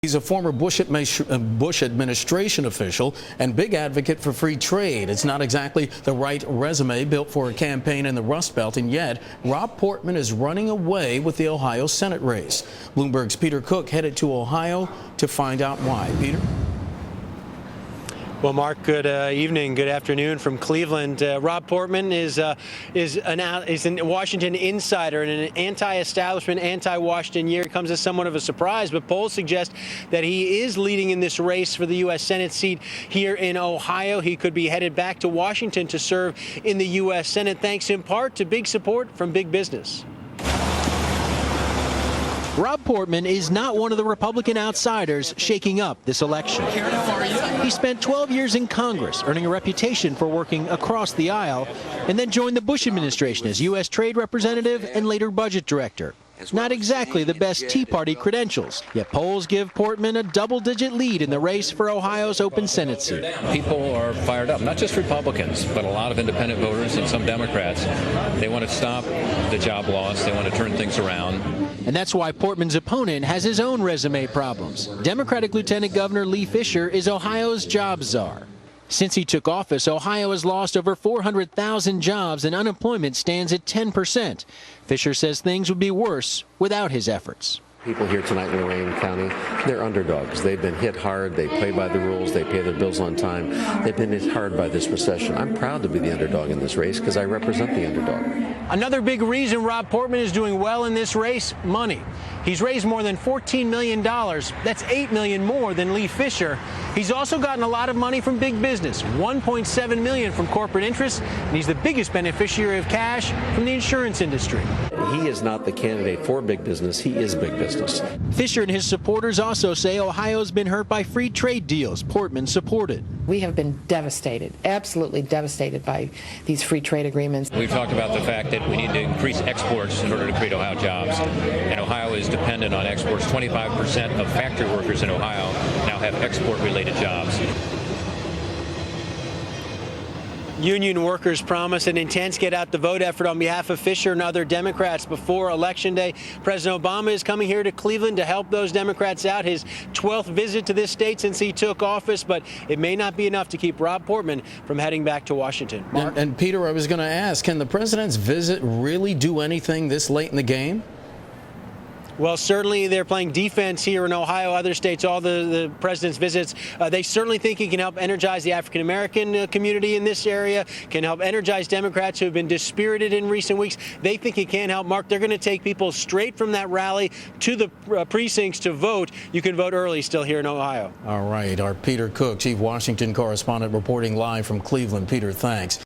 He's a former Bush administration official and big advocate for free trade. It's not exactly the right resume built for a campaign in the Rust Belt, and yet Rob Portman is running away with the Ohio Senate race. Bloomberg's Peter Cook headed to Ohio to find out why. Peter? Well, Mark, good evening, good afternoon from Cleveland. Rob Portman is a Washington insider and an anti-establishment, anti-Washington year. It comes as somewhat of a surprise, but polls suggest that he is leading in this race for the U.S. Senate seat here in Ohio. He could be headed back to Washington to serve in the U.S. Senate, thanks in part to big support from big business. Rob Portman is not one of the Republican outsiders shaking up this election. He spent 12 years in Congress, earning a reputation for working across the aisle, and then joined the Bush administration as U.S. Trade Representative and later Budget Director. Not exactly the best Tea Party credentials, yet polls give Portman a double-digit lead in the race for Ohio's open Senate seat. People are fired up, not just Republicans, but a lot of independent voters and some Democrats. They want to stop the job loss. They want to turn things around. And that's why Portman's opponent has his own resume problems. Democratic Lieutenant Governor Lee Fisher is Ohio's job czar. Since he took office, Ohio has lost over 400,000 jobs and unemployment stands at 10%. Fisher says things would be worse without his efforts. People here tonight in Lorain County, they're underdogs. They've been hit hard. They play by the rules. They pay their bills on time. They've been hit hard by this recession. I'm proud to be the underdog in this race because I represent the underdog. Another big reason Rob Portman is doing well in this race, money. He's raised more than $14 million. That's $8 million more than Lee Fisher. He's also gotten a lot of money from big business, $1.7 million from corporate interests, and he's the biggest beneficiary of cash from the insurance industry. He is not the candidate for big business. He is big business. Fisher and his supporters also say Ohio's been hurt by free trade deals Portman supported. We have been devastated, absolutely devastated by these free trade agreements. We've talked about the fact that we need to increase exports in order to create Ohio jobs. And Ohio is dependent on exports. 25% of factory workers in Ohio now have export-related jobs. Union workers promise an intense get-out-the-vote effort on behalf of Fisher and other Democrats before Election Day. President Obama is coming here to Cleveland to help those Democrats out, his 12th visit to this state since he took office, but it may not be enough to keep Rob Portman from heading back to Washington. And Peter, I was going to ask, can the president's visit really do anything this late in the game? Well, certainly they're playing defense here in Ohio, other states, all the president's visits. They certainly think he can help energize the African-American community in this area, can help energize Democrats who have been dispirited in recent weeks. They think he can help. Mark, they're going to take people straight from that rally to the precincts to vote. You can vote early still here in Ohio. All right. Our Peter Cook, Chief Washington correspondent, reporting live from Cleveland. Peter, thanks.